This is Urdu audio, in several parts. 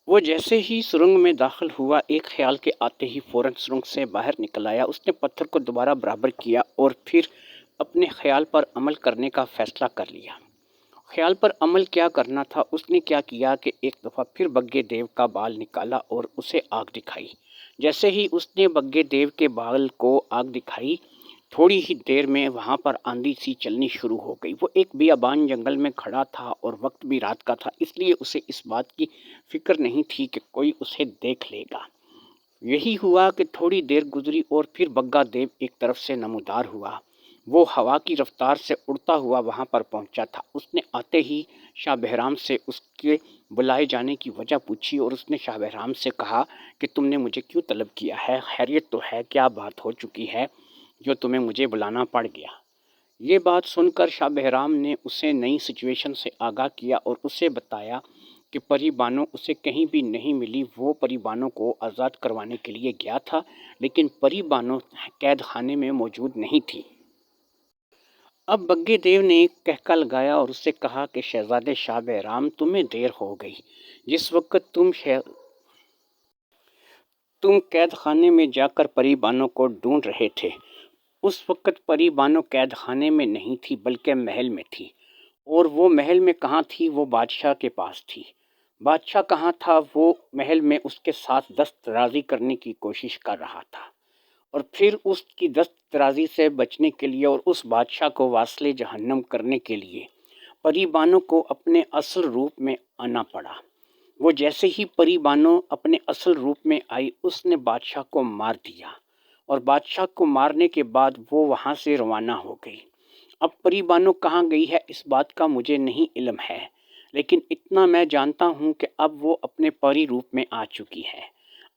وہ جیسے ہی سرنگ میں داخل ہوا، ایک خیال کے آتے ہی فوراً سرنگ سے باہر نکل آیا۔ اس نے پتھر کو دوبارہ برابر کیا اور پھر اپنے خیال پر عمل کرنے کا فیصلہ کر لیا۔ خیال پر عمل کیا کرنا تھا، اس نے کیا کیا کہ ایک دفعہ پھر بگے دیو کا بال نکالا اور اسے آگ دکھائی۔ جیسے ہی اس نے بگے دیو کے بال کو آگ دکھائی، تھوڑی ہی دیر میں وہاں پر آندھی سی چلنی شروع ہو گئی۔ وہ ایک بیابان جنگل میں کھڑا تھا اور وقت بھی رات کا تھا، اس لیے اسے اس بات کی فکر نہیں تھی کہ کوئی اسے دیکھ لے گا۔ یہی ہوا کہ تھوڑی دیر گزری اور پھر بگا دیو ایک طرف سے نمودار ہوا۔ وہ ہوا کی رفتار سے اڑتا ہوا وہاں پر پہنچا تھا۔ اس نے آتے ہی شاہ بہرام سے اس کے بلائے جانے کی وجہ پوچھی اور اس نے شاہ بہرام سے کہا کہ تم نے مجھے کیوں طلب کیا ہے؟ خیریت تو ہے؟ کیا بات ہو چکی ہے جو تمہیں مجھے بلانا پڑ گیا؟ یہ بات سن کر شاہ بہرام نے اسے نئی سچویشن سے آگاہ کیا اور اسے بتایا کہ پری بانو اسے کہیں بھی نہیں ملی۔ وہ پری بانو کو آزاد کروانے کے لیے گیا تھا، لیکن پری بانو قید خانے میں موجود نہیں تھی۔ اب بگے دیو نے ایک کہکا لگایا اور اس سے کہا کہ شہزادے شاہ بہرام، تمہیں دیر ہو گئی۔ جس وقت تم قید خانے میں جا کر پری بانو کو ڈھونڈ رہے تھے، اس وقت پری بانو قید خانے میں نہیں تھی بلکہ محل میں تھی۔ اور وہ محل میں کہاں تھی؟ وہ بادشاہ کے پاس تھی۔ بادشاہ کہاں تھا؟ وہ محل میں اس کے ساتھ دست درازی کرنے کی کوشش کر رہا تھا، اور پھر اس کی دست درازی سے بچنے کے لیے اور اس بادشاہ کو واصل جہنم کرنے کے لیے پری بانو کو اپنے اصل روپ میں آنا پڑا۔ وہ جیسے ہی پری بانو اپنے اصل روپ میں آئی، اس نے بادشاہ کو مار دیا، اور بادشاہ کو مارنے کے بعد وہ وہاں سے روانہ ہو گئی۔ اب پری بانو کہاں گئی ہے اس بات کا مجھے نہیں علم ہے، لیکن اتنا میں جانتا ہوں کہ اب وہ اپنے پری روپ میں آ چکی ہے۔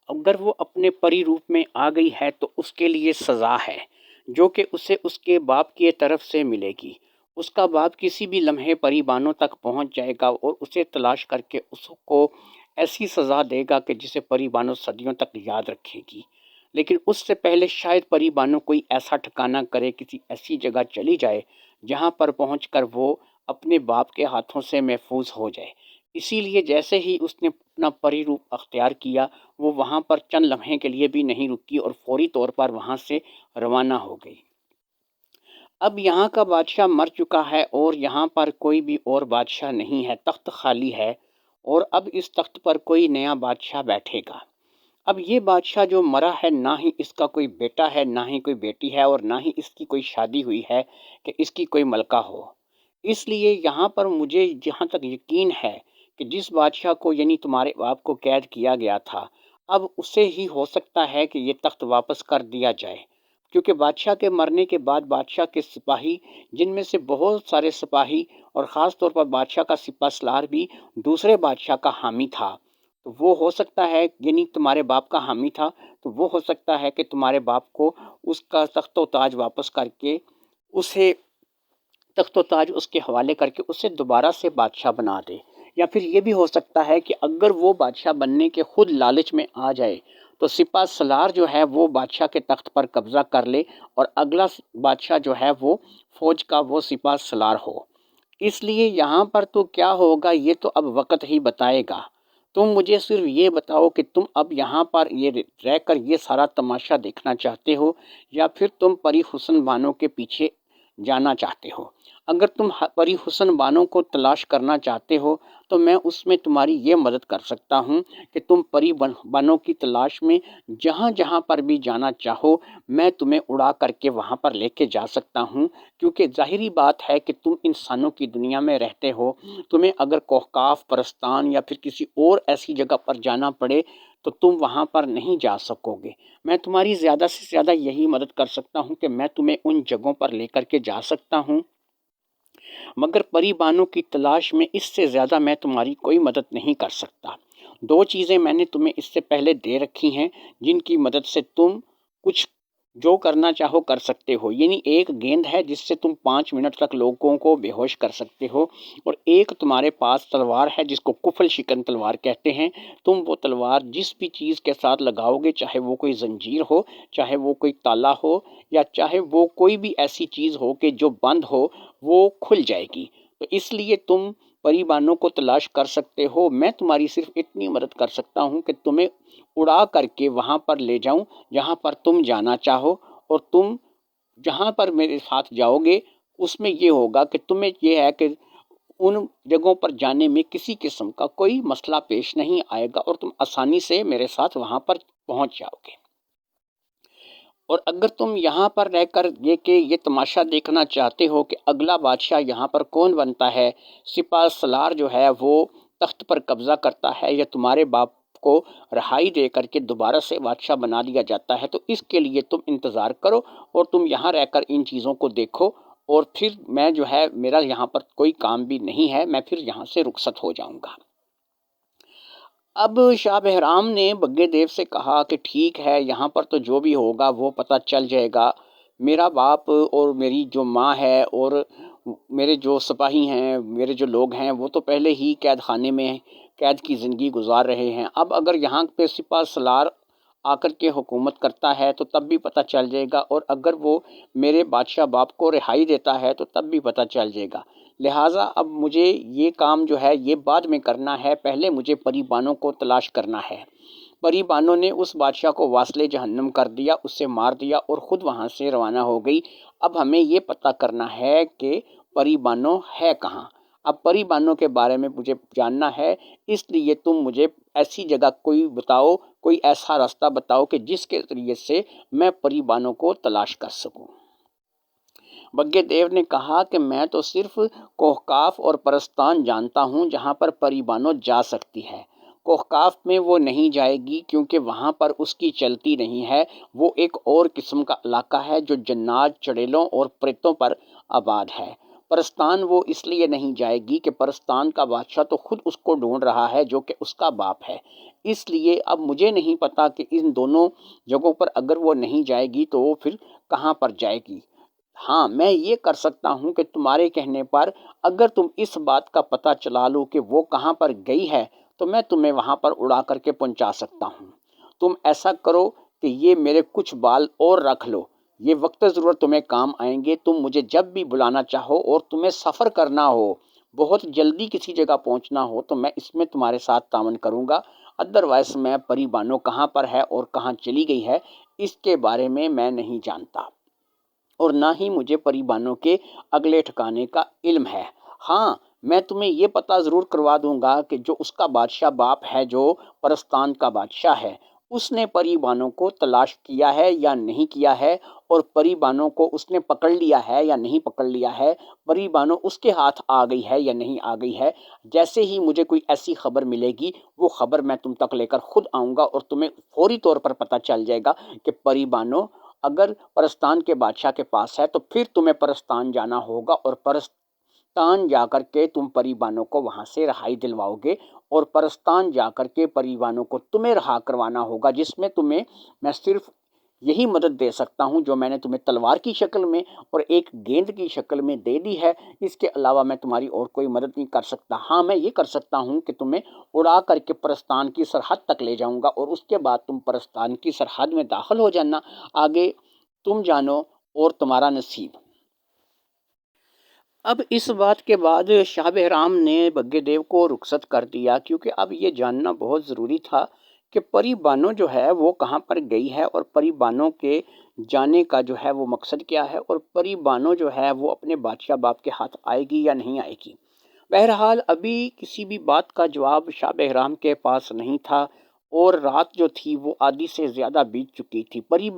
اگر وہ اپنے پری روپ میں آ گئی ہے تو اس کے لیے سزا ہے، جو کہ اسے اس کے باپ کی طرف سے ملے گی۔ اس کا باپ کسی بھی لمحے پری بانو تک پہنچ جائے گا اور اسے تلاش کر کے اس کو ایسی سزا دے گا کہ جسے پری بانو صدیوں تک یاد رکھے گی۔ لیکن اس سے پہلے شاید پری بانو کوئی ایسا ٹھکانہ کرے، کسی ایسی جگہ چلی جائے جہاں پر پہنچ کر وہ اپنے باپ کے ہاتھوں سے محفوظ ہو جائے۔ اسی لیے جیسے ہی اس نے اپنا پری روپ اختیار کیا، وہ وہاں پر چند لمحے کے لیے بھی نہیں رکی اور فوری طور پر وہاں سے روانہ ہو گئی۔ اب یہاں کا بادشاہ مر چکا ہے اور یہاں پر کوئی بھی اور بادشاہ نہیں ہے، تخت خالی ہے، اور اب اس تخت پر کوئی نیا بادشاہ بیٹھے گا۔ اب یہ بادشاہ جو مرا ہے، نہ ہی اس کا کوئی بیٹا ہے، نہ ہی کوئی بیٹی ہے، اور نہ ہی اس کی کوئی شادی ہوئی ہے کہ اس کی کوئی ملکہ ہو۔ اس لیے یہاں پر مجھے جہاں تک یقین ہے کہ جس بادشاہ کو یعنی تمہارے باپ کو قید کیا گیا تھا، اب اسے ہی ہو سکتا ہے کہ یہ تخت واپس کر دیا جائے، کیونکہ بادشاہ کے مرنے کے بعد بادشاہ کے سپاہی، جن میں سے بہت سارے سپاہی اور خاص طور پر بادشاہ کا سپہ سالار بھی دوسرے بادشاہ کا حامی تھا، تو وہ ہو سکتا ہے یعنی تمہارے باپ کا حامی تھا، تو وہ ہو سکتا ہے کہ تمہارے باپ کو اس کا تخت و تاج واپس کر کے اسے تخت و تاج اس کے حوالے کر کے اسے دوبارہ سے بادشاہ بنا دے۔ یا پھر یہ بھی ہو سکتا ہے کہ اگر وہ بادشاہ بننے کے خود لالچ میں آ جائے تو سپہ سالار جو ہے وہ بادشاہ کے تخت پر قبضہ کر لے، اور اگلا بادشاہ جو ہے وہ فوج کا وہ سپہ سالار ہو۔ اس لیے یہاں پر تو کیا ہوگا یہ تو اب وقت ہی بتائے گا۔ تم مجھے صرف یہ بتاؤ کہ تم اب یہاں پر یہ رہ کر یہ سارا تماشا دیکھنا چاہتے ہو، یا پھر تم پری حسن بانو کے پیچھے جانا چاہتے ہو؟ اگر تم پری حسن بانو کو تلاش کرنا چاہتے ہو تو میں اس میں تمہاری یہ مدد کر سکتا ہوں کہ تم پری بانو کی تلاش میں جہاں جہاں پر بھی جانا چاہو، میں تمہیں اڑا کر کے وہاں پر لے کے جا سکتا ہوں، کیونکہ ظاہری بات ہے کہ تم انسانوں کی دنیا میں رہتے ہو۔ تمہیں اگر کوہکاف پرستان یا پھر کسی اور ایسی جگہ پر جانا پڑے تو تم وہاں پر نہیں جا سکو گے۔ میں تمہاری زیادہ سے زیادہ یہی مدد کر سکتا ہوں کہ میں تمہیں ان جگہوں پر لے کر کے جا سکتا ہوں، مگر پری بانو کی تلاش میں اس سے زیادہ میں تمہاری کوئی مدد نہیں کر سکتا۔ دو چیزیں میں نے تمہیں اس سے پہلے دے رکھی ہیں جن کی مدد سے تم کچھ جو کرنا چاہو کر سکتے ہو، یعنی ایک گیند ہے جس سے تم 5 منٹ تک لوگوں کو بے ہوش کر سکتے ہو، اور ایک تمہارے پاس تلوار ہے جس کو کفل شکن تلوار کہتے ہیں۔ تم وہ تلوار جس بھی چیز کے ساتھ لگاؤ گے، چاہے وہ کوئی زنجیر ہو، چاہے وہ کوئی تالا ہو، یا چاہے وہ کوئی بھی ایسی چیز ہو کہ جو بند ہو، وہ کھل جائے گی۔ تو اس لیے تم پری بانوں کو تلاش کر سکتے ہو، میں تمہاری صرف اتنی مدد کر سکتا ہوں کہ تمہیں اڑا کر کے وہاں پر لے جاؤں جہاں پر تم جانا چاہو، اور تم جہاں پر میرے ساتھ جاؤ گے اس میں یہ ہوگا کہ تمہیں یہ ہے کہ ان جگہوں پر جانے میں کسی قسم کا کوئی مسئلہ پیش نہیں آئے گا اور تم آسانی سے میرے ساتھ وہاں پر پہنچ جاؤ گے۔ اور اگر تم یہاں پر رہ کر یہ تماشا دیکھنا چاہتے ہو کہ اگلا بادشاہ یہاں پر کون بنتا ہے، سپہ سالار جو ہے وہ تخت پر قبضہ کرتا ہے یا تمہارے باپ کو رہائی دے کر کے دوبارہ سے بادشاہ بنا دیا جاتا ہے، تو اس کے لیے تم انتظار کرو اور تم یہاں رہ کر ان چیزوں کو دیکھو، اور پھر میں جو ہے میرا یہاں پر کوئی کام بھی نہیں ہے، میں پھر یہاں سے رخصت ہو جاؤں گا۔ اب شاہ بہرام نے بگے دیو سے کہا کہ ٹھیک ہے، یہاں پر تو جو بھی ہوگا وہ پتہ چل جائے گا، میرا باپ اور میری جو ماں ہے اور میرے جو سپاہی ہیں، میرے جو لوگ ہیں، وہ تو پہلے ہی قید خانے میں قید کی زندگی گزار رہے ہیں، اب اگر یہاں پہ سپہ سالار آ کر کے حکومت کرتا ہے تو تب بھی پتہ چل جائے گا، اور اگر وہ میرے بادشاہ باپ کو رہائی دیتا ہے تو تب بھی پتہ چل جائے گا، لہٰذا اب مجھے یہ کام جو ہے یہ بعد میں کرنا ہے، پہلے مجھے پری بانوں کو تلاش کرنا ہے۔ پری بانوں نے اس بادشاہ کو واصل جہنم کر دیا، اسے مار دیا اور خود وہاں سے روانہ ہو گئی۔ اب ہمیں یہ پتہ کرنا ہے کہ پری بانوں ہے کہاں۔ اب پری بانوں کے بارے میں مجھے جاننا ہے، اس لیے تم مجھے ایسی جگہ کوئی بتاؤ، کوئی ایسا راستہ بتاؤ کہ جس کے ذریعے سے میں پری بانوں کو تلاش کر سکوں۔ بگے دیو نے کہا کہ میں تو صرف کوہکاف اور پرستان جانتا ہوں جہاں پر پری بانو جا سکتی ہے، کوہکاف میں وہ نہیں جائے گی کیونکہ وہاں پر اس کی چلتی نہیں ہے، وہ ایک اور قسم کا علاقہ ہے جو جنات، چڑیلوں اور پریتوں پر آباد ہے۔ پرستان وہ اس لیے نہیں جائے گی کہ پرستان کا بادشاہ تو خود اس کو ڈھونڈ رہا ہے جو کہ اس کا باپ ہے، اس لیے اب مجھے نہیں پتا کہ ان دونوں جگہوں پر اگر وہ نہیں جائے گی تو وہ پھر کہاں پر جائے گی۔ ہاں، میں یہ کر سکتا ہوں کہ تمہارے کہنے پر اگر تم اس بات کا پتہ چلا لو کہ وہ کہاں پر گئی ہے تو میں تمہیں وہاں پر اڑا کر کے پہنچا سکتا ہوں۔ تم ایسا کرو کہ یہ میرے کچھ بال اور رکھ لو، یہ وقت ضرورت تمہیں کام آئیں گے، تم مجھے جب بھی بلانا چاہو اور تمہیں سفر کرنا ہو، بہت جلدی کسی جگہ پہنچنا ہو تو میں اس میں تمہارے ساتھ تعاون کروں گا، ادروائز میں پری بانو کہاں پر ہے اور کہاں چلی گئی ہے اس کے بارے میں نہیں جانتا، اور نہ ہی مجھے پری بانوں کے اگلے ٹھکانے کا علم ہے۔ ہاں، میں تمہیں یہ پتہ ضرور کروا دوں گا کہ جو اس کا بادشاہ باپ ہے، جو پرستان کا بادشاہ ہے، اس نے پری بانوں کو تلاش کیا ہے یا نہیں کیا ہے، اور پری بانوں کو اس نے پکڑ لیا ہے یا نہیں پکڑ لیا ہے، پری بانوں اس کے ہاتھ آ گئی ہے یا نہیں آ گئی ہے۔ جیسے ہی مجھے کوئی ایسی خبر ملے گی وہ خبر میں تم تک لے کر خود آؤں گا اور تمہیں فوری طور پر پتہ چل جائے گا کہ پری بانوں اگر پرستان کے بادشاہ کے پاس ہے تو پھر تمہیں پرستان جانا ہوگا، اور پرستان جا کر کے تم پری بانوں کو وہاں سے رہائی دلواؤ گے، اور پرستان جا کر کے پری بانوں کو تمہیں رہا کروانا ہوگا، جس میں تمہیں میں صرف یہی مدد دے سکتا ہوں جو میں نے تمہیں تلوار کی شکل میں اور ایک گیند کی شکل میں دے دی ہے، اس کے علاوہ میں تمہاری اور کوئی مدد نہیں کر سکتا۔ ہاں، میں یہ کر سکتا ہوں کہ تمہیں اڑا کر کے پرستان کی سرحد تک لے جاؤں گا، اور اس کے بعد تم پرستان کی سرحد میں داخل ہو جانا، آگے تم جانو اور تمہارا نصیب۔ اب اس بات کے بعد شاہ بہرام نے بگے دیو کو رخصت کر دیا، کیونکہ اب یہ جاننا بہت ضروری تھا کہ پری بانو جو ہے وہ کہاں پر گئی ہے، اور پری بانو کے جانے کا جو ہے وہ مقصد کیا ہے، اور پری بانو جو ہے وہ اپنے بادشاہ باپ کے ہاتھ آئے گی یا نہیں آئے گی۔ بہرحال ابھی کسی بھی بات کا جواب شاہ بہرام کے پاس نہیں تھا، اور رات جو تھی وہ آدھی سے زیادہ بیت چکی تھی۔ پری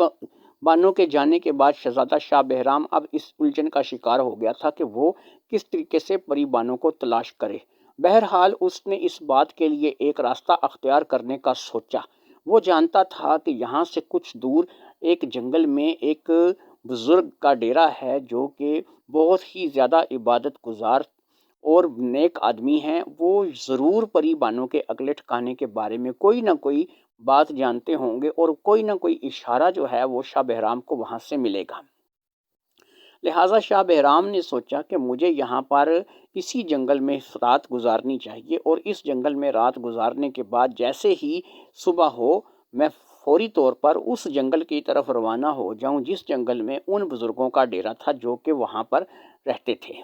بانوں کے جانے کے بعد شہزادہ شاہ بہرام اب اس الجھن کا شکار ہو گیا تھا کہ وہ کس طریقے سے پری بانوں کو تلاش کرے۔ بہرحال اس نے اس بات کے لیے ایک راستہ اختیار کرنے کا سوچا۔ وہ جانتا تھا کہ یہاں سے کچھ دور ایک جنگل میں ایک بزرگ کا ڈیرا ہے جو کہ بہت ہی زیادہ عبادت گزار اور نیک آدمی ہیں، وہ ضرور پری بانوں کے اگلے ٹھکانے کے بارے میں کوئی نہ کوئی بات جانتے ہوں گے، اور کوئی نہ کوئی اشارہ جو ہے وہ شاہ بہرام کو وہاں سے ملے گا۔ لہٰذا شاہ بہرام نے سوچا کہ مجھے یہاں پر اسی جنگل میں رات گزارنی چاہیے، اور اس جنگل میں رات گزارنے کے بعد جیسے ہی صبح ہو میں فوری طور پر اس جنگل کی طرف روانہ ہو جاؤں جس جنگل میں ان بزرگوں کا ڈیرا تھا جو کہ وہاں پر رہتے تھے،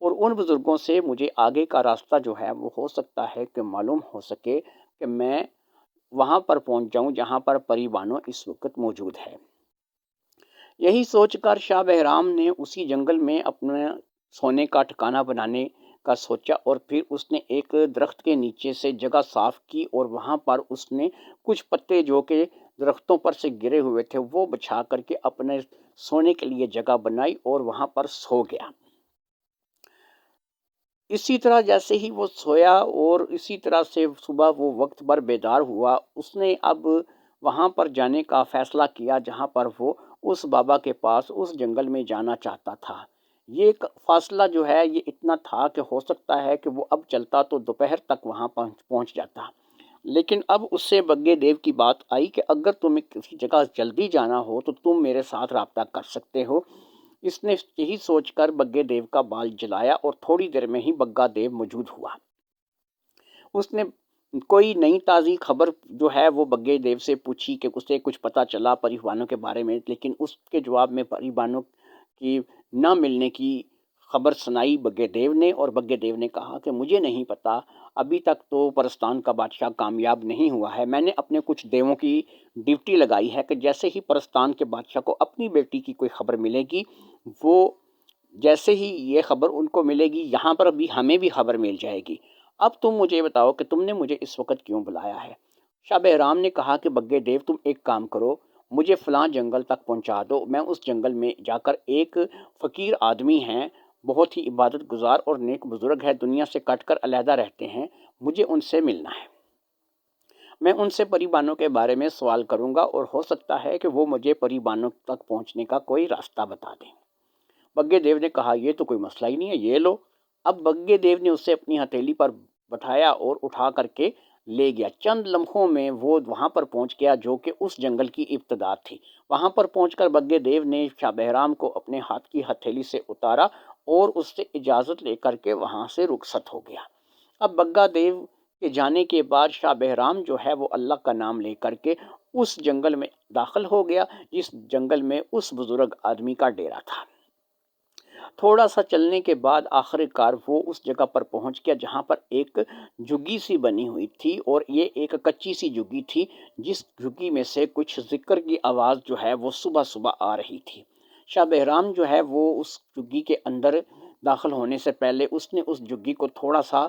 اور ان بزرگوں سے مجھے آگے کا راستہ جو ہے وہ ہو سکتا ہے کہ معلوم ہو سکے کہ میں وہاں پر پہنچ جاؤں جہاں پر پری بانو اس وقت موجود ہے۔ یہی سوچ کر شاہ بہرام نے اسی جنگل میں اپنے سونے کا ٹھکانہ بنانے کا سوچا، اور پھر اس نے ایک درخت کے نیچے سے جگہ صاف کی اور وہاں پر اس نے کچھ پتے جو کہ درختوں پر سے گرے ہوئے تھے وہ بچھا کر کے اپنے سونے کے لیے جگہ بنائی اور وہاں پر سو گیا۔ اسی طرح جیسے ہی وہ سویا اور اسی طرح سے صبح وہ وقت پر بیدار ہوا، اس نے اب وہاں پر جانے کا فیصلہ کیا جہاں پر وہ اس بابا کے پاس اس جنگل میں جانا چاہتا تھا۔ یہ فاصلہ جو ہے یہ اتنا تھا کہ ہو سکتا ہے کہ وہ اب چلتا تو دوپہر تک وہاں پہنچ جاتا، لیکن اب اس سے بگے دیو کی بات آئی کہ اگر تمہیں کسی جگہ جلدی جانا ہو تو تم میرے ساتھ رابطہ کر سکتے ہو۔ اس نے یہی سوچ کر بگے دیو کا بال جلایا اور تھوڑی دیر میں ہی بگا دیو موجود ہوا۔ اس نے کوئی نئی تازی خبر جو ہے وہ بگے دیو سے پوچھی کہ اسے کچھ پتہ چلا پری بانو کے بارے میں، لیکن اس کے جواب میں پری بانو کی نہ ملنے کی خبر سنائی بگے دیو نے، اور بگے دیو نے کہا کہ مجھے نہیں پتا، ابھی تک تو پرستان کا بادشاہ کامیاب نہیں ہوا ہے۔ میں نے اپنے کچھ دیووں کی ڈیوٹی لگائی ہے کہ جیسے ہی پرستان کے بادشاہ کو اپنی بیٹی کی کوئی خبر ملے گی، وہ جیسے ہی یہ خبر ان کو ملے گی یہاں پر بھی ہمیں بھی خبر مل جائے گی۔ اب تم مجھے بتاؤ کہ تم نے مجھے اس وقت کیوں بلایا ہے؟ شاہ بہرام نے کہا کہ بگے دیو تم ایک کام کرو، مجھے فلاں جنگل تک پہنچا دو، میں اس جنگل میں جا کر ایک فقیر آدمی ہیں، بہت ہی عبادت گزار اور نیک بزرگ ہے، دنیا سے کٹ کر علیحدہ رہتے ہیں، مجھے ان سے ملنا ہے۔ میں ان سے پری بانو کے بارے میں سوال کروں گا اور ہو سکتا ہے کہ وہ مجھے پری بانو تک پہنچنے کا کوئی راستہ بتا دیں۔ بگے دیو نے کہا یہ تو کوئی مسئلہ ہی نہیں ہے، یہ لو۔ اب بگے دیو نے اسے اپنی ہتھیلی پر بٹھایا اور اٹھا کر کے لے گیا۔ چند لمحوں میں وہ وہاں پر پہنچ گیا جو کہ اس جنگل کی ابتدا تھی۔ وہاں پر پہنچ کر بگے دیو نے شاہ بہرام کو اپنے ہاتھ کی ہتھیلی سے اتارا اور اس سے اجازت لے کر کے وہاں سے رخصت ہو گیا۔ اب بگا دیو کے جانے کے بعد شاہ بہرام جو ہے وہ اللہ کا نام لے کر کے اس جنگل میں داخل ہو گیا جس جنگل میں اس بزرگ آدمی کا ڈیرا تھا۔ تھوڑا سا چلنے کے بعد آخر کار وہ اس جگہ پر پہنچ گیا جہاں پر ایک جھگی سی بنی ہوئی تھی، اور یہ ایک کچی سی جھگی تھی جس جھگی میں سے کچھ ذکر کی آواز جو ہے وہ صبح صبح آ رہی تھی۔ شاہ بہرام جو ہے وہ اس جھگی کے اندر داخل ہونے سے پہلے اس نے اس جھگی کو تھوڑا سا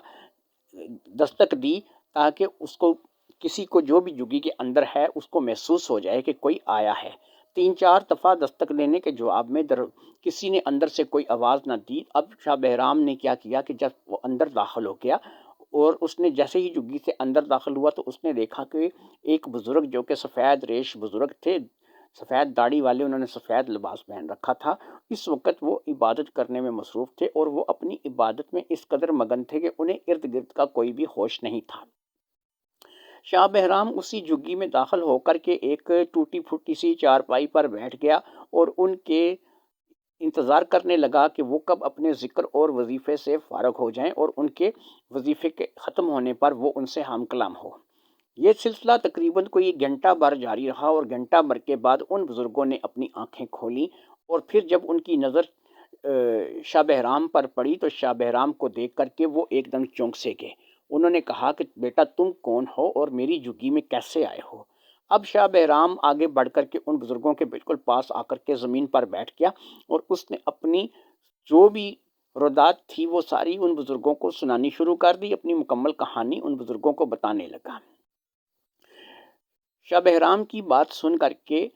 دستک دی تاکہ اس کو کسی کو جو بھی جھگی کے اندر ہے اس کو محسوس ہو جائے کہ کوئی آیا ہے۔ 3-4 دفعہ دستک دینے کے جواب میں کسی نے اندر سے کوئی آواز نہ دی۔ اب شاہ بہرام نے کیا کیا کہ جب وہ اندر داخل ہو گیا اور اس نے جیسے ہی جھگی سے اندر داخل ہوا تو اس نے دیکھا کہ ایک بزرگ جو کہ سفید ریش بزرگ تھے، سفید داڑھی والے، انہوں نے سفید لباس پہن رکھا تھا، اس وقت وہ عبادت کرنے میں مصروف تھے اور وہ اپنی عبادت میں اس قدر مگن تھے کہ انہیں ارد گرد کا کوئی بھی ہوش نہیں تھا۔ شاہ بہرام اسی جھگی میں داخل ہو کر کے ایک ٹوٹی پھوٹی سی چارپائی پر بیٹھ گیا اور ان کے انتظار کرنے لگا کہ وہ کب اپنے ذکر اور وظیفے سے فارغ ہو جائیں اور ان کے وظیفے کے ختم ہونے پر وہ ان سے ہم کلام ہو۔ یہ سلسلہ تقریباً کوئی گھنٹہ بھر جاری رہا اور گھنٹہ بھر کے بعد ان بزرگوں نے اپنی آنکھیں کھولیں اور پھر جب ان کی نظر شاہ بہرام پر پڑی تو شاہ بہرام کو دیکھ کر کے وہ ایک دم چونک سے گئے۔ انہوں نے کہا کہ بیٹا تم کون ہو اور میری جھگی میں کیسے آئے ہو؟ اب شاہ بہرام آگے بڑھ کر کے ان بزرگوں کے بالکل پاس آ کر کے زمین پر بیٹھ گیا اور اس نے اپنی جو بھی رودات تھی وہ ساری ان بزرگوں کو سنانی شروع کر دی، اپنی مکمل کہانی ان بزرگوں کو بتانے لگا۔ شاہ بہرام کی بات سن کر کے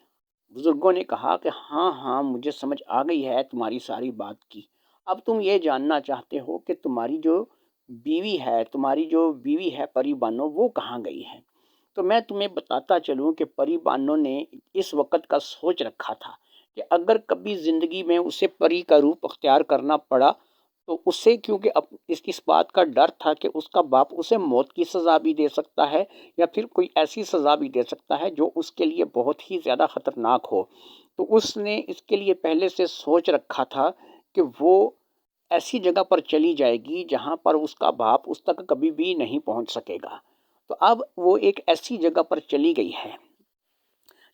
بزرگوں نے کہا کہ ہاں مجھے سمجھ آ گئی ہے تمہاری ساری بات کی۔ اب تم یہ جاننا چاہتے ہو کہ تمہاری جو بیوی ہے پری بانو وہ کہاں گئی ہے؟ تو میں تمہیں بتاتا چلوں کہ پری بانو نے اس وقت کا سوچ رکھا تھا کہ اگر کبھی زندگی میں اسے پری کا روپ اختیار کرنا پڑا تو اسے کیونکہ اس بات کا ڈر تھا کہ اس کا باپ اسے موت کی سزا بھی دے سکتا ہے یا پھر کوئی ایسی سزا بھی دے سکتا ہے جو اس کے لیے بہت ہی زیادہ خطرناک ہو، تو اس نے اس کے لیے پہلے سے سوچ رکھا تھا کہ وہ ایسی جگہ پر چلی جائے گی جہاں پر اس کا باپ اس تک کبھی بھی نہیں پہنچ سکے گا۔ تو اب وہ ایک ایسی جگہ پر چلی گئی ہے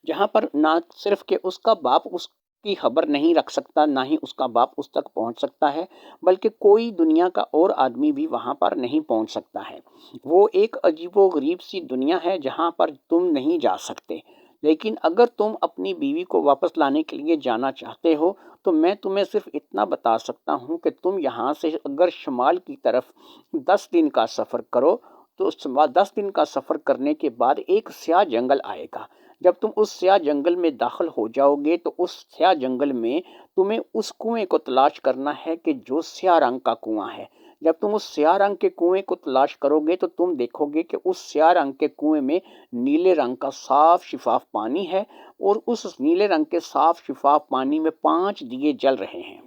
جہاں پر نہ صرف کہ اس کا باپ اس کی خبر نہیں رکھ سکتا، نہ ہی اس کا باپ اس تک پہنچ سکتا ہے، بلکہ کوئی دنیا کا اور آدمی بھی وہاں پر نہیں پہنچ سکتا ہے۔ وہ ایک عجیب و غریب سی دنیا ہے جہاں پر تم نہیں جا سکتے۔ لیکن اگر تم اپنی بیوی کو واپس لانے کے لیے جانا چاہتے ہو تو میں تمہیں صرف اتنا بتا سکتا ہوں کہ تم یہاں سے اگر شمال کی طرف 10 دن کا سفر کرو تو 10 دن کا سفر کرنے کے بعد ایک سیاہ جنگل آئے گا۔ جب تم اس سیاہ جنگل میں داخل ہو جاؤ گے تو اس سیاہ جنگل میں تمہیں اس کنویں کو تلاش کرنا ہے کہ جو سیاہ رنگ کا کنواں ہے۔ جب تم اس سیاہ رنگ کے کنویں کو تلاش کرو گے تو تم دیکھو گے کہ اس سیاہ رنگ کے کنویں میں نیلے رنگ کا صاف شفاف پانی ہے، اور اس نیلے رنگ کے صاف شفاف پانی میں 5 دیے جل رہے ہیں۔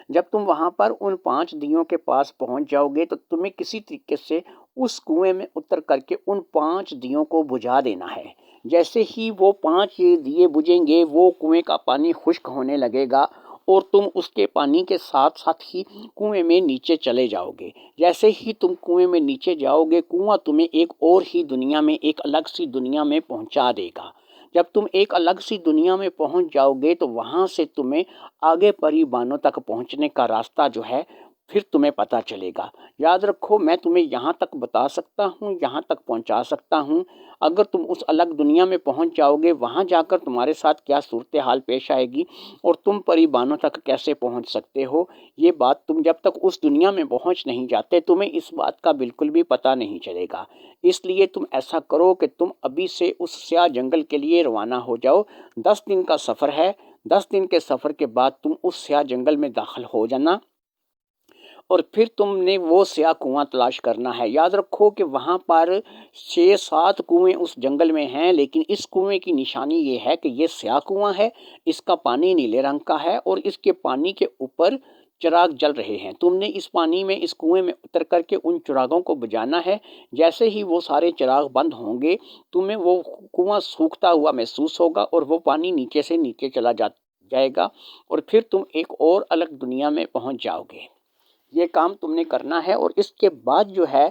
جب تم وہاں پر ان 5 دیوں کے پاس پہنچ جاؤ گے تو تمہیں کسی طریقے سے اس کنویں میں اتر کر کے ان 5 دیوں کو بجھا دینا ہے۔ جیسے ہی وہ 5 دیے بجھیں گے وہ کنویں کا پانی خشک ہونے لگے گا، اور تم اس کے پانی کے ساتھ ساتھ ہی کنویں میں نیچے چلے جاؤ گے۔ جیسے ہی تم کنویں میں نیچے جاؤ گے کنواں تمہیں ایک اور ہی دنیا میں، ایک الگ سی دنیا میں پہنچا دے گا۔ جب تم ایک الگ سی دنیا میں پہنچ جاؤ گے تو وہاں سے تمہیں آگے پری بانوں تک پہنچنے کا راستہ جو ہے پھر تمہیں پتہ چلے گا۔ یاد رکھو میں تمہیں یہاں تک بتا سکتا ہوں، یہاں تک پہنچا سکتا ہوں۔ اگر تم اس الگ دنیا میں پہنچ جاؤ گے وہاں جا کر تمہارے ساتھ کیا صورتحال پیش آئے گی اور تم پری بانوں تک کیسے پہنچ سکتے ہو، یہ بات تم جب تک اس دنیا میں پہنچ نہیں جاتے تمہیں اس بات کا بالکل بھی پتہ نہیں چلے گا۔ اس لیے تم ایسا کرو کہ تم ابھی سے اس سیاہ جنگل کے لیے روانہ ہو جاؤ۔ 10 دن کا سفر ہے۔ 10 دن کے سفر کے بعد تم اس سیاہ جنگل میں داخل ہو جانا، اور پھر تم نے وہ سیاہ کنواں تلاش کرنا ہے۔ یاد رکھو کہ وہاں پر 6-7 کنویں اس جنگل میں ہیں، لیکن اس کنویں کی نشانی یہ ہے کہ یہ سیاہ کنواں ہے، اس کا پانی نیلے رنگ کا ہے اور اس کے پانی کے اوپر چراغ جل رہے ہیں۔ تم نے اس پانی میں، اس کنویں میں اتر کر کے ان چراغوں کو بجھانا ہے۔ جیسے ہی وہ سارے چراغ بند ہوں گے تمہیں وہ کنواں سوکھتا ہوا محسوس ہوگا اور وہ پانی نیچے سے نیچے چلا جائے گا، اور پھر تم ایک اور الگ دنیا میں پہنچ جاؤ گے۔ یہ کام تم نے کرنا ہے، اور اس کے بعد جو ہے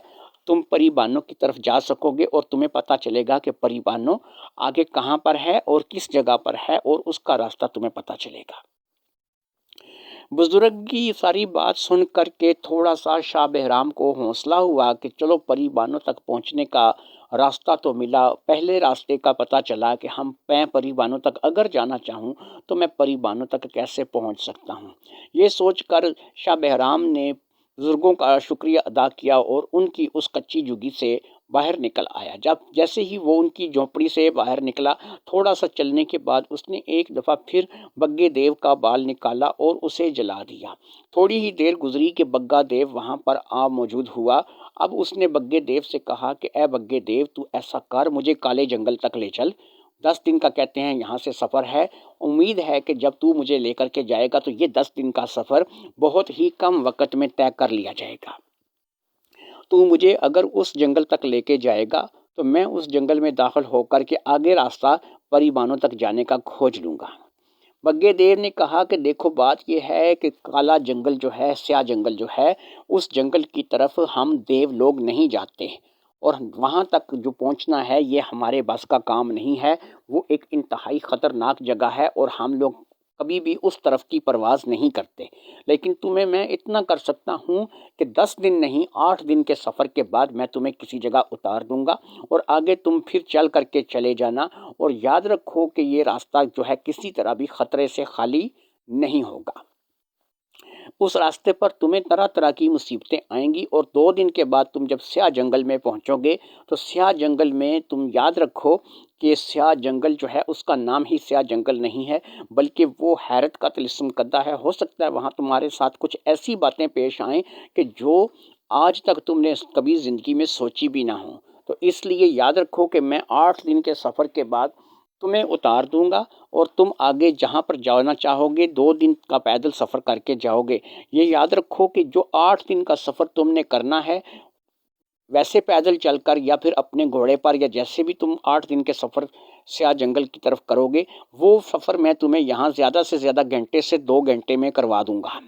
تم پری بانوں کی طرف جا سکو گے اور تمہیں پتہ چلے گا کہ پری بانوں آگے کہاں پر ہے اور کس جگہ پر ہے، اور اس کا راستہ تمہیں پتہ چلے گا۔ بزرگ کی ساری بات سن کر کے تھوڑا سا شاہ بہرام کو حوصلہ ہوا کہ چلو پری بانوں تک پہنچنے کا راستہ تو ملا۔ پہلے راستے کا پتہ چلا کہ میں پری بانوں تک اگر جانا چاہوں تو میں پری بانوں تک کیسے پہنچ سکتا ہوں۔ یہ سوچ کر شاہ بہرام نے بزرگوں کا شکریہ ادا کیا اور ان کی اس کچی جھگی سے باہر نکل آیا۔ جیسے ہی وہ ان کی جھونپڑی سے باہر نکلا تھوڑا سا چلنے کے بعد اس نے ایک دفعہ پھر بگے دیو کا بال نکالا اور اسے جلا دیا۔ تھوڑی ہی دیر گزری کہ بگا دیو وہاں پر موجود ہوا۔ اب اس نے بگے دیو سے کہا کہ اے بگے دیو تو ایسا کر، مجھے کالے جنگل تک لے چل۔ 10 دن کا کہتے ہیں یہاں سے سفر ہے۔ امید ہے کہ جب تو مجھے لے کر کے جائے گا تو یہ 10 دن کا سفر بہت ہی کم وقت میں طے کر لیا جائے گا۔ تو مجھے اگر اس جنگل تک لے کے جائے گا تو میں اس جنگل میں داخل ہو کر کے آگے راستہ پری بانوں تک جانے کا کھوج لوں گا۔ بگے دیو نے کہا کہ دیکھو بات یہ ہے کہ کالا جنگل جو ہے، سیاہ جنگل جو ہے، اس جنگل کی طرف ہم دیو لوگ نہیں جاتے، اور وہاں تک جو پہنچنا ہے یہ ہمارے بس کا کام نہیں ہے۔ وہ ایک انتہائی خطرناک جگہ ہے اور ہم لوگ کبھی بھی اس طرف کی پرواز نہیں کرتے۔ لیکن تمہیں میں اتنا کر سکتا ہوں کہ 10 دن نہیں 8 دن کے سفر کے بعد میں تمہیں کسی جگہ اتار دوں گا، اور آگے تم پھر چل کر کے چلے جانا، اور یاد رکھو کہ یہ راستہ جو ہے کسی طرح بھی خطرے سے خالی نہیں ہوگا۔ اس راستے پر تمہیں طرح طرح کی مصیبتیں آئیں گی، اور 2 دن کے بعد تم جب سیاہ جنگل میں پہنچو گے تو سیاہ جنگل میں تم یاد رکھو کہ سیاہ جنگل جو ہے اس کا نام ہی سیاہ جنگل نہیں ہے، بلکہ وہ حیرت کا طلسم کدہ ہے۔ ہو سکتا ہے وہاں تمہارے ساتھ کچھ ایسی باتیں پیش آئیں کہ جو آج تک تم نے کبھی زندگی میں سوچی بھی نہ ہوں۔ تو اس لیے یاد رکھو کہ میں 8 دن کے سفر کے بعد تمہیں اتار دوں گا، اور تم آگے جہاں پر جانا چاہو گے 2 دن کا پیدل سفر کر کے جاؤ گے۔ یہ یاد رکھو کہ جو 8 دن کا سفر تم نے کرنا ہے ویسے پیدل چل کر یا پھر اپنے گھوڑے پر، یا جیسے بھی تم 8 دن کے سفر سیاہ جنگل کی طرف کرو گے، وہ سفر میں تمہیں یہاں زیادہ سے زیادہ گھنٹے سے 2 گھنٹے میں کروا دوں گا۔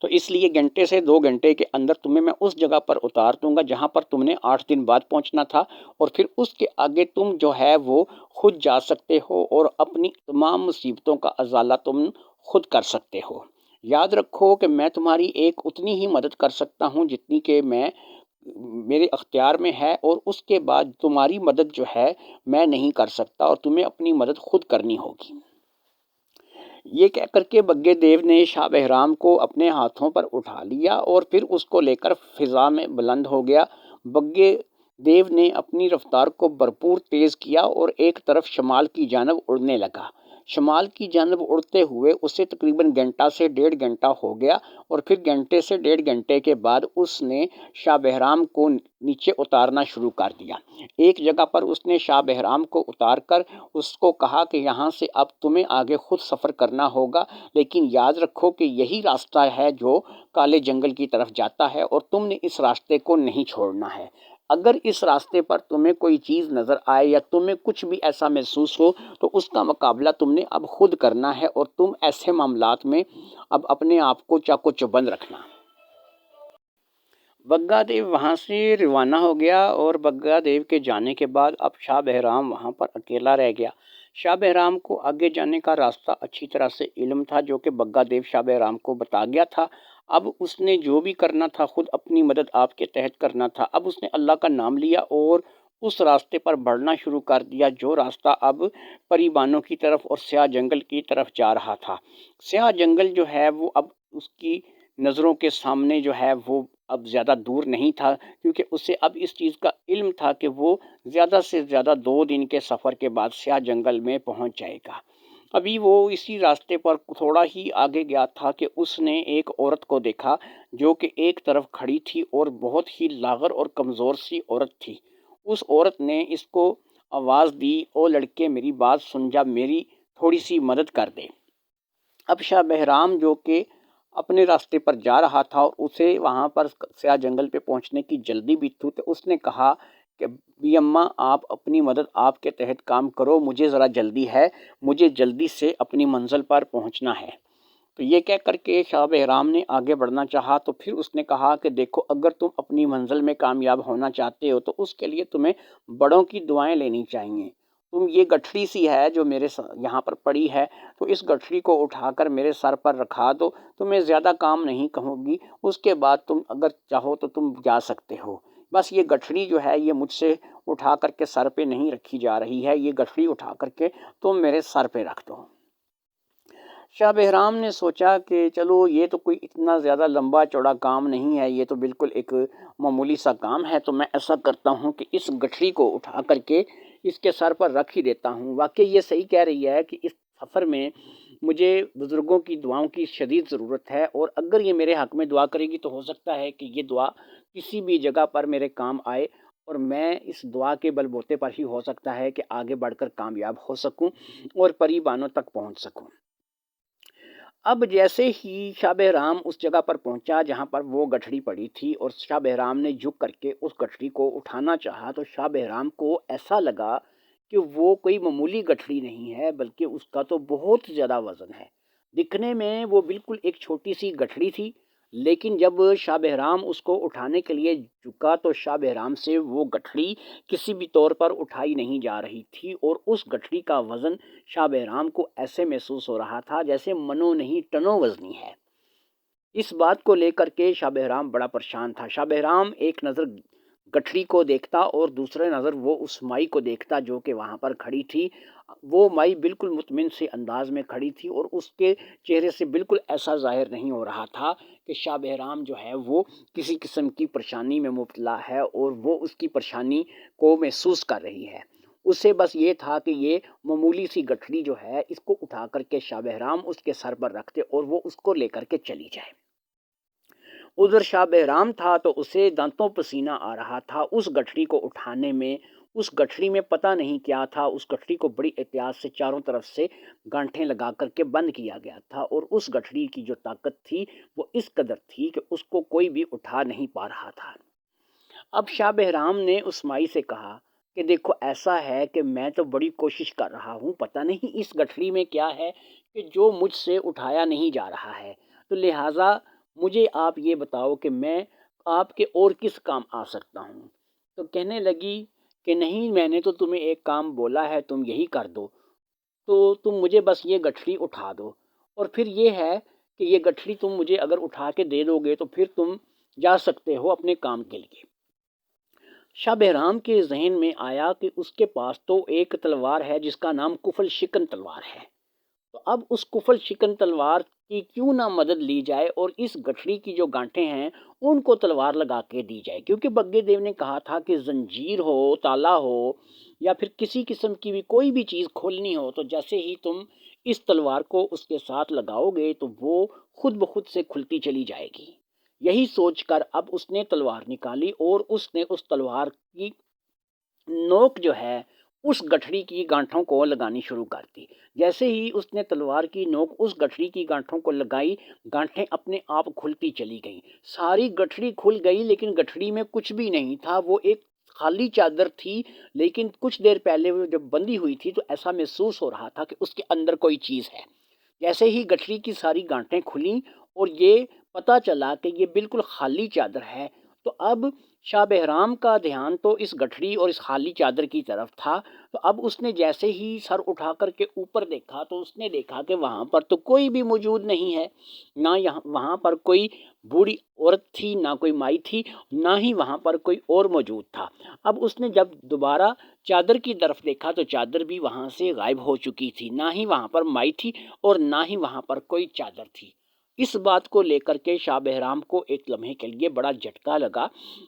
تو اس لیے گھنٹے سے 2 گھنٹے کے اندر تمہیں میں اس جگہ پر اتار دوں گا جہاں پر تم نے 8 دن بعد پہنچنا تھا، اور پھر اس کے آگے تم جو ہے وہ خود جا سکتے ہو اور اپنی تمام مصیبتوں کا ازالہ تم خود کر سکتے ہو۔ یاد رکھو کہ میں تمہاری ایک اتنی ہی مدد کر سکتا ہوں جتنی کہ میرے اختیار میں ہے، اور اس کے بعد تمہاری مدد جو ہے میں نہیں کر سکتا، اور تمہیں اپنی مدد خود کرنی ہوگی۔ یہ کہہ کر کے بگے دیو نے شاہ بہرام کو اپنے ہاتھوں پر اٹھا لیا اور پھر اس کو لے کر فضا میں بلند ہو گیا۔ بگے دیو نے اپنی رفتار کو بھرپور تیز کیا اور ایک طرف شمال کی جانب اڑنے لگا۔ شمال کی جانب اڑتے ہوئے اسے تقریباً گھنٹہ سے 1.5 گھنٹہ ہو گیا، اور پھر گھنٹے سے 1.5 گھنٹے کے بعد اس نے شاہ بہرام کو نیچے اتارنا شروع کر دیا۔ ایک جگہ پر اس نے شاہ بہرام کو اتار کر اس کو کہا کہ یہاں سے اب تمہیں آگے خود سفر کرنا ہوگا، لیکن یاد رکھو کہ یہی راستہ ہے جو کالے جنگل کی طرف جاتا ہے، اور تم نے اس راستے کو نہیں چھوڑنا ہے۔ اگر اس راستے پر تمہیں کوئی چیز نظر آئے یا تمہیں کچھ بھی ایسا محسوس ہو تو اس کا مقابلہ تم نے اب خود کرنا ہے، اور تم ایسے معاملات میں اب اپنے آپ کو چاق و چوبند رکھنا۔ بگا دیو وہاں سے روانہ ہو گیا، اور بگا دیو کے جانے کے بعد اب شاہ بہرام وہاں پر اکیلا رہ گیا۔ شاہ بہرام کو آگے جانے کا راستہ اچھی طرح سے علم تھا، جو کہ بگا دیو شاہ بہرام کو بتا گیا تھا۔ اب اس نے جو بھی کرنا تھا خود اپنی مدد آپ کے تحت کرنا تھا۔ اب اس نے اللہ کا نام لیا اور اس راستے پر بڑھنا شروع کر دیا جو راستہ اب پری بانوں کی طرف اور سیاہ جنگل کی طرف جا رہا تھا۔ سیاہ جنگل جو ہے وہ اب اس کی نظروں کے سامنے جو ہے وہ اب زیادہ دور نہیں تھا، کیونکہ اسے اب اس چیز کا علم تھا کہ وہ زیادہ سے زیادہ 2 دن کے سفر کے بعد سیاہ جنگل میں پہنچ جائے گا۔ ابھی وہ اسی راستے پر تھوڑا ہی آگے گیا تھا کہ اس نے ایک عورت کو دیکھا جو کہ ایک طرف کھڑی تھی اور بہت ہی لاغر اور کمزور سی عورت تھی۔ اس عورت نے اس کو آواز دی، او لڑکے میری بات سن جا، میری تھوڑی سی مدد کر دے۔ اب شاہ بہرام جو کہ اپنے راستے پر جا رہا تھا اور اسے وہاں پر سیاہ جنگل پہ پہنچنے کی جلدی بھی تھی، تو اس نے کہا کہ بی اماں آپ اپنی مدد آپ کے تحت کام کرو، مجھے ذرا جلدی ہے، مجھے جلدی سے اپنی منزل پر پہنچنا ہے۔ تو یہ کہہ کر کے شاہ بہرام نے آگے بڑھنا چاہا، تو پھر اس نے کہا کہ دیکھو اگر تم اپنی منزل میں کامیاب ہونا چاہتے ہو تو اس کے لیے تمہیں بڑوں کی دعائیں لینی چاہیے۔ تم یہ گٹھڑی سی ہے جو میرے یہاں پر پڑی ہے، تو اس گٹھڑی کو اٹھا کر میرے سر پر رکھا دو، تمہیں زیادہ کام نہیں کہوں گی، اس کے بعد تم اگر چاہو تو تم جا سکتے ہو۔ بس یہ گٹھڑی جو ہے یہ مجھ سے اٹھا کر کے سر پہ نہیں رکھی جا رہی ہے، یہ گٹھڑی اٹھا کر کے تم میرے سر پہ رکھ دو۔ شاہ بہرام نے سوچا کہ چلو یہ تو کوئی اتنا زیادہ لمبا چوڑا کام نہیں ہے، یہ تو بالکل ایک معمولی سا کام ہے، تو میں ایسا کرتا ہوں کہ اس گٹھڑی کو اٹھا کر کے اس کے سر پر رکھ ہی دیتا ہوں۔ واقعی یہ صحیح کہہ رہی ہے کہ اس سفر میں مجھے بزرگوں کی دعاؤں کی شدید ضرورت ہے، اور اگر یہ میرے حق میں دعا کرے گی تو ہو سکتا ہے کہ یہ دعا کسی بھی جگہ پر میرے کام آئے، اور میں اس دعا کے بل بوتے پر ہی ہو سکتا ہے کہ آگے بڑھ کر کامیاب ہو سکوں اور پری بانوں تک پہنچ سکوں۔ اب جیسے ہی شاہ بہرام اس جگہ پر پہنچا جہاں پر وہ گٹھڑی پڑی تھی، اور شاہ بہرام نے جھک کر کے اس گٹھڑی کو اٹھانا چاہا، تو شاہ بہرام کو ایسا لگا کہ وہ کوئی معمولی گٹھڑی نہیں ہے بلکہ اس کا تو بہت زیادہ وزن ہے۔ دکھنے میں وہ بالکل ایک چھوٹی سی گٹھڑی تھی، لیکن جب شاہ بہرام اس کو اٹھانے کے لیے جھکا تو شاہ بہرام سے وہ گٹھڑی کسی بھی طور پر اٹھائی نہیں جا رہی تھی، اور اس گٹھڑی کا وزن شاہ بہرام کو ایسے محسوس ہو رہا تھا جیسے منو نہیں ٹنوں وزنی ہے۔ اس بات کو لے کر کے شاہ بہرام بڑا پریشان تھا۔ شاہ بہرام ایک نظر گٹھڑی کو دیکھتا اور دوسرے نظر وہ اس مائی کو دیکھتا جو کہ وہاں پر کھڑی تھی۔ وہ مائی بالکل مطمئن سے انداز میں کھڑی تھی، اور اس کے چہرے سے بالکل ایسا ظاہر نہیں ہو رہا تھا کہ شاہ بہرام جو ہے وہ کسی قسم کی پریشانی میں مبتلا ہے اور وہ اس کی پریشانی کو محسوس کر رہی ہے۔ اسے بس یہ تھا کہ یہ معمولی سی گٹھڑی جو ہے اس کو اٹھا کر کے شاہ بہرام اس کے سر پر رکھتے اور وہ اس کو لے کر کے چلی جائے۔ ادھر شاہ بہرام تھا تو اسے دانتوں پسینہ آ رہا تھا اس گٹھڑی کو اٹھانے میں۔ اس گٹھڑی میں پتہ نہیں کیا تھا، اس گٹھڑی کو بڑی احتیاط سے چاروں طرف سے گانٹھیں لگا کر کے بند کیا گیا تھا، اور اس گٹھڑی کی جو طاقت تھی وہ اس قدر تھی کہ اس کو کوئی بھی اٹھا نہیں پا رہا تھا۔ اب شاہ بہرام نے اس مائی سے کہا کہ دیکھو ایسا ہے کہ میں تو بڑی کوشش کر رہا ہوں، پتہ نہیں اس گٹھڑی میں کیا ہے کہ جو مجھ سے اٹھایا نہیں جا رہا ہے، تو لہٰذا مجھے آپ یہ بتاؤ کہ میں آپ کے اور کس کام آ سکتا ہوں؟ تو کہنے لگی کہ نہیں، میں نے تو تمہیں ایک کام بولا ہے، تم یہی کر دو، تو تم مجھے بس یہ گٹھڑی اٹھا دو، اور پھر یہ ہے کہ یہ گٹھڑی تم مجھے اگر اٹھا کے دے دو گے تو پھر تم جا سکتے ہو اپنے کام کے لیے۔ شاہ بہرام کے ذہن میں آیا کہ اس کے پاس تو ایک تلوار ہے جس کا نام کفل شکن تلوار ہے، تو اب اس کفل شکن تلوار کی کیوں نہ مدد لی جائے اور اس گٹھڑی کی جو گانٹھیں ہیں ان کو تلوار لگا کے دی جائے، کیونکہ بگے دیو نے کہا تھا کہ زنجیر ہو، تالا ہو، یا پھر کسی قسم کی بھی کوئی بھی چیز کھولنی ہو تو جیسے ہی تم اس تلوار کو اس کے ساتھ لگاؤ گے تو وہ خود بخود سے کھلتی چلی جائے گی۔ یہی سوچ کر اب اس نے تلوار نکالی اور اس نے اس تلوار کی نوک جو ہے اس گٹھڑی کی گانٹھوں کو لگانی شروع کر دی۔ جیسے ہی اس نے تلوار کی نوک اس گٹھڑی کی گانٹھوں کو لگائی، گانٹھیں اپنے آپ کھلتی چلی گئیں، ساری گٹھڑی کھل گئی، لیکن گٹھڑی میں کچھ بھی نہیں تھا، وہ ایک خالی چادر تھی، لیکن کچھ دیر پہلے وہ جب بندھی ہوئی تھی تو ایسا محسوس ہو رہا تھا کہ اس کے اندر کوئی چیز ہے۔ جیسے ہی گٹھڑی کی ساری گانٹیں کھلیں اور یہ پتہ چلا کہ یہ بالکل خالی چادر ہے، تو اب شاہ بہرام کا دھیان تو اس گٹھڑی اور اس خالی چادر کی طرف تھا، تو اب اس نے جیسے ہی سر اٹھا کر کے اوپر دیکھا تو اس نے دیکھا کہ وہاں پر تو کوئی بھی موجود نہیں ہے، نہ وہاں پر کوئی بوڑھی عورت تھی، نہ کوئی مائی تھی، نہ ہی وہاں پر کوئی اور موجود تھا۔ اب اس نے جب دوبارہ چادر کی طرف دیکھا تو چادر بھی وہاں سے غائب ہو چکی تھی، نہ ہی وہاں پر مائی تھی اور نہ ہی وہاں پر کوئی چادر تھی۔ اس بات کو لے کر کے شاہ بہرام کو ایک لمحے کے لیے بڑا جھٹکا لگا،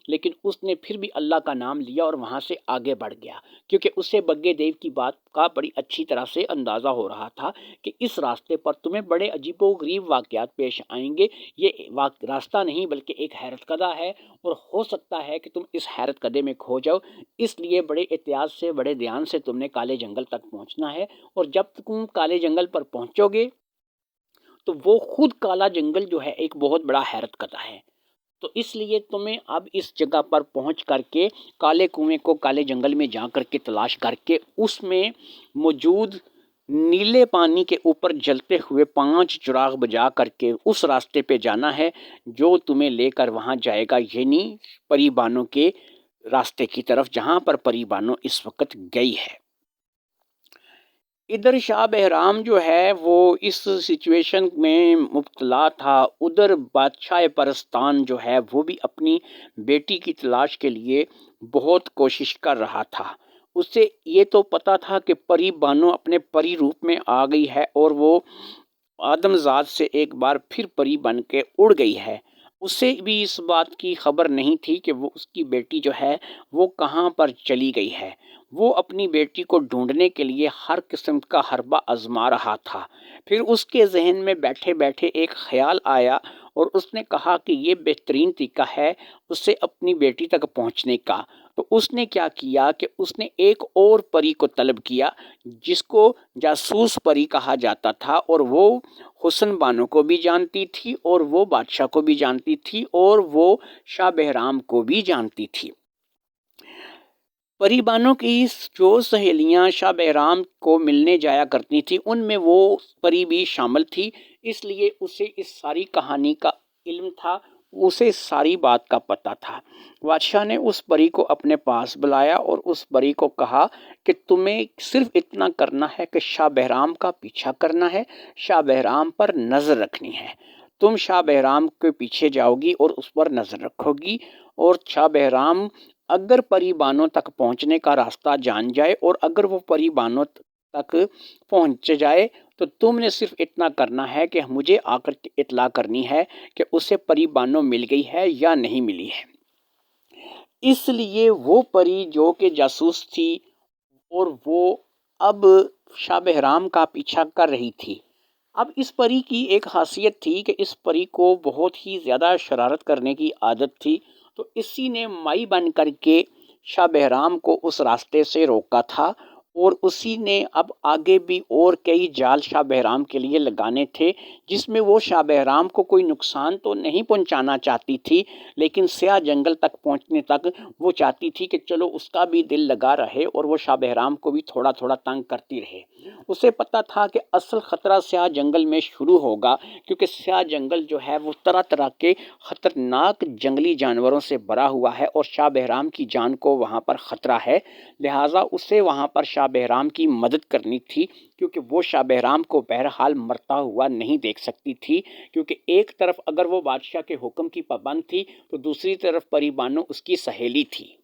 لیکن اس نے پھر بھی اللہ کا نام لیا اور وہاں سے آگے بڑھ گیا، کیونکہ اسے بگے دیو کی بات کا بڑی اچھی طرح سے اندازہ ہو رہا تھا کہ اس راستے پر تمہیں بڑے عجیب و غریب واقعات پیش آئیں گے، یہ راستہ نہیں بلکہ ایک حیرت کدہ ہے، اور ہو سکتا ہے کہ تم اس حیرت کدے میں کھو جاؤ، اس لیے بڑے احتیاط سے، بڑے دھیان سے تم نے کالے جنگل تک پہنچنا ہے، اور جب تم کالے جنگل پر پہنچو گے تو وہ خود کالا جنگل جو ہے ایک بہت بڑا حیرت کدہ ہے، تو اس لیے تمہیں اب اس جگہ پر پہنچ کر کے کالے کنویں کو، کالے جنگل میں جا کر کے تلاش کر کے اس میں موجود نیلے پانی کے اوپر جلتے ہوئے 5 چراغ بجا کر کے اس راستے پہ جانا ہے جو تمہیں لے کر وہاں جائے گا، یعنی پری بانوں کے راستے کی طرف جہاں پر پری بانو اس وقت گئی ہے۔ ادھر شاہ بہرام جو ہے وہ اس سچویشن میں مبتلا تھا، ادھر بادشاہ پرستان جو ہے وہ بھی اپنی بیٹی کی تلاش کے لیے بہت کوشش کر رہا تھا۔ اسے یہ تو پتا تھا کہ پری بانو اپنے پری روپ میں آ گئی ہے اور وہ آدم ذات سے ایک بار پھر پری بن کے اڑ گئی ہے، اسے بھی اس بات کی خبر نہیں تھی کہ وہ اس کی بیٹی جو ہے وہ کہاں پر چلی گئی ہے۔ وہ اپنی بیٹی کو ڈھونڈنے کے لیے ہر قسم کا حربہ آزما رہا تھا۔ پھر اس کے ذہن میں بیٹھے بیٹھے ایک خیال آیا اور اس نے کہا کہ یہ بہترین طریقہ ہے اسے اپنی بیٹی تک پہنچنے کا۔ تو اس نے کیا کیا کہ اس نے ایک اور پری کو طلب کیا جس کو جاسوس پری کہا جاتا تھا، اور وہ حسن بانو کو بھی جانتی تھی اور وہ بادشاہ کو بھی جانتی تھی اور وہ شاہ بہرام کو بھی جانتی تھی۔ پری بانو کی جو سہیلیاں شاہ بہرام کو ملنے جایا کرتی تھی ان میں وہ پری بھی شامل تھی، اس لیے اسے اس ساری کہانی کا علم تھا، اسے اس ساری بات کا پتہ تھا۔ بادشاہ نے اس پری کو اپنے پاس بلایا اور اس پری کو کہا کہ تمہیں صرف اتنا کرنا ہے کہ شاہ بہرام کا پیچھا کرنا ہے، شاہ بہرام پر نظر رکھنی ہے۔ تم شاہ بہرام کے پیچھے جاؤ گی اور اس پر نظر رکھو گی، اور شاہ بہرام اگر پری بانو تک پہنچنے کا راستہ جان جائے اور اگر وہ پری بانو تک پہنچ جائے تو تم نے صرف اتنا کرنا ہے کہ مجھے آ کر اطلاع کرنی ہے کہ اسے پری بانو مل گئی ہے یا نہیں ملی ہے۔ اس لیے وہ پری جو کہ جاسوس تھی اور وہ اب شاہ بہرام کا پیچھا کر رہی تھی، اب اس پری کی ایک خاصیت تھی کہ اس پری کو بہت ہی زیادہ شرارت کرنے کی عادت تھی، تو اسی نے مائی بن کر کے شاہ بہرام کو اس راستے سے روکا تھا اور اسی نے اب آگے بھی اور کئی جال شاہ بہرام کے لیے لگانے تھے، جس میں وہ شاہ بہرام کو کوئی نقصان تو نہیں پہنچانا چاہتی تھی، لیکن سیاہ جنگل تک پہنچنے تک وہ چاہتی تھی کہ چلو اس کا بھی دل لگا رہے اور وہ شاہ بہرام کو بھی تھوڑا تھوڑا تنگ کرتی رہے۔ اسے پتہ تھا کہ اصل خطرہ سیاہ جنگل میں شروع ہوگا، کیونکہ سیاہ جنگل جو ہے وہ طرح طرح کے خطرناک جنگلی جانوروں سے بھرا ہوا ہے اور شاہ بہرام کی جان کو وہاں پر خطرہ ہے، لہٰذا اسے وہاں پر شاہ بہرام کی مدد کرنی تھی، کیونکہ وہ شاہ بہرام کو بہرحال مرتا ہوا نہیں دیکھ سکتی تھی، کیونکہ ایک طرف اگر وہ بادشاہ کے حکم کی پابند تھی تو دوسری طرف پری بانو اس کی سہیلی تھی۔